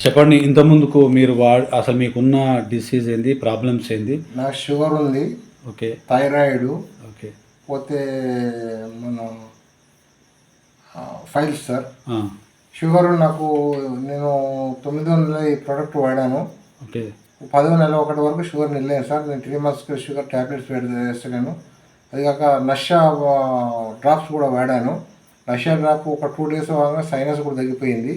చెప్పండి. ఇంతకుముందుకు మీరు అసలు మీకున్న డిసీజ్ ఏంది, ప్రాబ్లమ్స్ ఏంది? నాకు షుగర్ ఉంది, ఓకే, థైరాయిడ్, ఓకే, పోతే మన ఫైల్స్ సార్. ఆ, షుగర్ నాకు నేను 9వ నెల ఈ ప్రోడక్ట్ వాడాను. ఓకే, 10వ నెల ఒకటి వరకు షుగర్ నిల్లేదు సార్. నేను 3 మంత్స్కి షుగర్ ట్యాబ్లెట్స్ వేస్తున్నాను. అది కాక నషా డ్రాప్స్ కూడా వాడాను. నషా డ్రాప్ ఒక 2 డేస్ వాడగా సైనస్ కూడా తగ్గిపోయింది.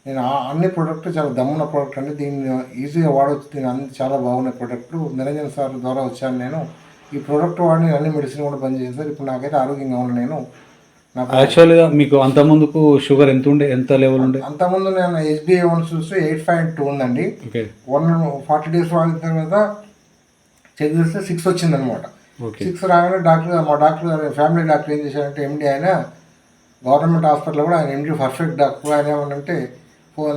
నేను అన్ని ప్రోడక్ట్ చాలా దమ్మున్న ప్రోడక్ట్ అండి. దీన్ని ఈజీగా వాడవచ్చు. దీని అన్ని చాలా బాగున్నాయి ప్రోడక్ట్లు. నిరంజన్ సార్ ద్వారా వచ్చాను నేను. ఈ ప్రోడక్ట్ వాడి అన్ని మెడిసిన్ కూడా పనిచేసాను సార్. ఇప్పుడు నాకైతే ఆరోగ్యంగా ఉన్నాను నేను. నాకు యాక్చువల్గా మీకు అంతకుముందుకు షుగర్ ఎంత ఉండే, ఎంత లెవెల్ ఉండే? అంతకుముందు నేను HbA1 చూస్తే 8.2 ఉందండి. ఓకే, 40 డేస్ వాడిన తర్వాత చెక్ చేస్తే 6 వచ్చిందనమాట. ఓకే, 6 రాగానే మా డాక్టర్ ఫ్యామిలీ డాక్టర్ ఏం చేశారంటే MD ఆయన గవర్నమెంట్ హాస్పిటల్లో కూడా ఆయన MD పర్ఫెక్ట్ డాక్టర్. ఆయన ఏమనంటే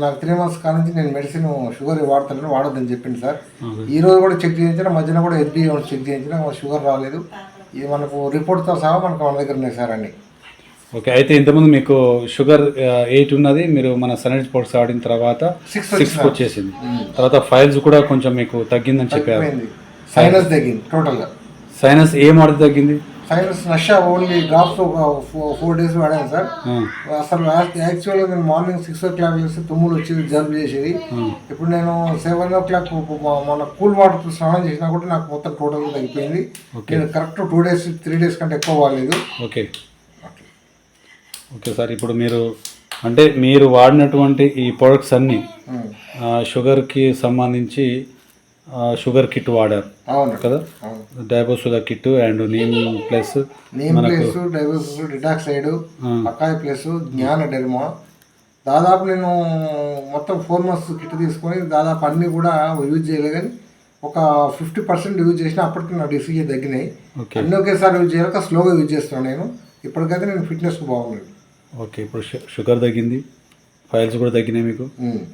నాకు 3 మంత్స్ కానించి నేను మెడిసిన్ షుగర్ వాడతాను, వాడొద్దని చెప్పింది సార్. ఈ రోజు కూడా చెక్ చేయించిన, మధ్యన కూడా HbA1 చెక్ చేయించిన, షుగర్ రాలేదు. ఇది మనకు రిపోర్ట్తో సహా మన దగ్గర ఉన్నాయి సార్ అన్ని. ఓకే. అయితే ఇంతకుముందు మీకు షుగర్ 8 ఉన్నది, మీరు మన సనైజ్ ప్రొడక్ట్స్ వాడిన తర్వాత 6 వచ్చేసింది. తర్వాత ఫైల్స్ కూడా కొంచెం మీకు తగ్గిందని చెప్పారు. సైనస్ తగ్గింది టోటల్గా. సైనస్ ఏ మాడది తగ్గింది? Sinus Nasha only drops 4 days వాడాను సార్. అసలు యాక్చువల్గా నేను మార్నింగ్ 6 o'clock వేస్తే తుమ్ములు వచ్చేది, జలుబు చేసేది. ఇప్పుడు నేను 7 o'clock మన కూల్ వాటర్తో స్నానం చేసినా కూడా నాకు మొత్తం టోటల్గా తగ్గిపోయింది. నేను కరెక్ట్ 2 days 3 days కంటే ఎక్కువ వాడలేదు. Okay, okay sir. ఇప్పుడు మీరు వాడినటువంటి ఈ ప్రొడక్ట్స్ అన్నీ షుగర్కి సంబంధించి షుగర్ కిట్ వాడారు కదా? డైబోసుదా కిట్ అండ్ నీమ్ ప్లస్ డైబోసుదా డిటాక్సైడ్, అకాయ్ ప్లస్, జ్ఞాన డెర్మా. దాదాపు నేను మొత్తం 4 months కిట్ తీసుకొని దాదాపు అన్నీ కూడా యూజ్ చేయలేదు. కానీ ఒక 50% యూజ్ చేసిన అప్పటికి నా డిసీజ్ తగ్గినాయి. అన్నీ ఒకేసారి యూజ్ చేయలేక స్లోగా యూజ్ చేస్తున్నాను నేను. ఇప్పటికైతే నేను ఫిట్నెస్కి బాగున్నాను. ఓకే, ఇప్పుడు షుగర్ తగ్గింది, ఫైల్స్ కూడా తగ్గినాయి, మీకు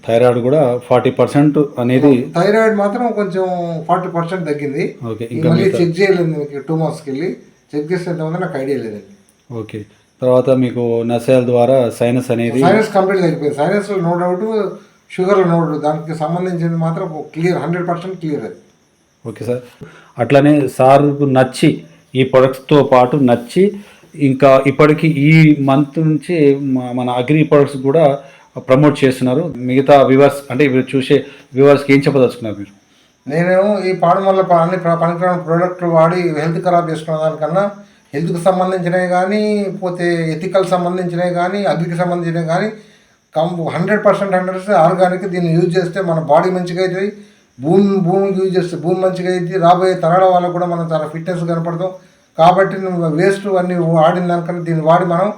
థైరాయిడ్ కూడా 40% అనేది. థైరాయిడ్ మాత్రం కొంచెం 40% తగ్గింది. ఓకే, ఇంకా మళ్ళీ చెక్ చేయలేదు. 2 monthsకి వెళ్ళి చెక్ చేస్తే ఎంతమంది నాకు ఐడియా లేదండి. ఓకే, తర్వాత మీకు నసాల ద్వారా సైనస్ కంప్లీట్ అయిపోయింది. సైనస్లో నో డౌట్, షుగర్లో నో డౌట్. దానికి సంబంధించింది మాత్రం క్లియర్, 100% క్లియర్ అది. Okay sir. అట్లనే సార్కు నచ్చి ఈ ప్రొడక్ట్స్తో పాటు నచ్చి ఇంకా ఇప్పటికి ఈ మంత్ నుంచి మన అగ్రి ప్రొడక్ట్స్ కూడా ప్రమోట్ చేస్తున్నారు. మిగతా వ్యూవర్స్ అంటే ఇప్పుడు చూసే వ్యూవర్స్కి ఏం చెప్పదలుచుకున్నారు మీరు? నేను ఈ పాడమల్ల అన్ని పనికిరాని ప్రోడక్ట్లు వాడి హెల్త్ ఖరాబ్ చేసుకున్న దానికన్నా హెల్త్కి సంబంధించినవి కానీ, పోతే ఎథికల్ సంబంధించినవి కానీ, అగ్రికి సంబంధించినవి కానీ 100% ఆర్గానిక్. దీన్ని యూజ్ చేస్తే మన బాడీ మంచిగా అవుతుంది. భూమికి యూజ్ చేస్తే భూమి మంచిగా అవుతుంది. రాబోయే తరాల వాళ్ళకు కూడా మనం చాలా ఫిట్నెస్ కనపడతాం. కాబట్టి నువ్వు వేస్ట్ అన్ని వాడిన దానికన్నా దీన్ని వాడి మనం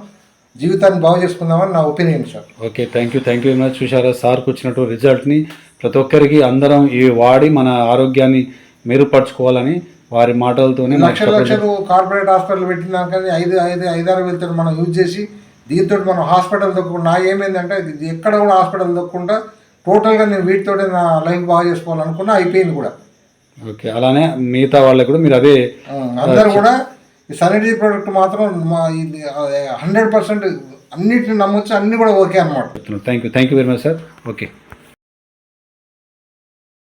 జీవితాన్ని బాగు చేసుకుందామని నా opinion sir. Okay, thank you very much. చూసారా సార్కు వచ్చినట్టు రిజల్ట్ని? ప్రతి ఒక్కరికి అందరం ఇవి వాడి మన ఆరోగ్యాన్ని మెరుగుపరచుకోవాలని వారి మాటలతోనే. లక్షలు కార్పొరేట్ హాస్పిటల్ పెట్టిన దానికని 5-6 వేలతో మనం యూజ్ చేసి దీంతో మనం హాస్పిటల్ దొక్కకుండా, నా ఏమైందంటే ఎక్కడ కూడా హాస్పిటల్ దొక్కకుండా టోటల్గా నేను వీటితోనే నా లైఫ్ బాగా చేసుకోవాలనుకున్నా, అయిపోయింది కూడా. ఓకే, అలానే మిగతా వాళ్ళకి కూడా మీరు అదే అందరూ కూడా ఈ సనైజ్ ప్రోడక్ట్ మాత్రం 100% అన్నిటిని నమ్మొచ్చు, అన్నీ కూడా ఓకే అన్నమాట. Thank you very much sir. Okay.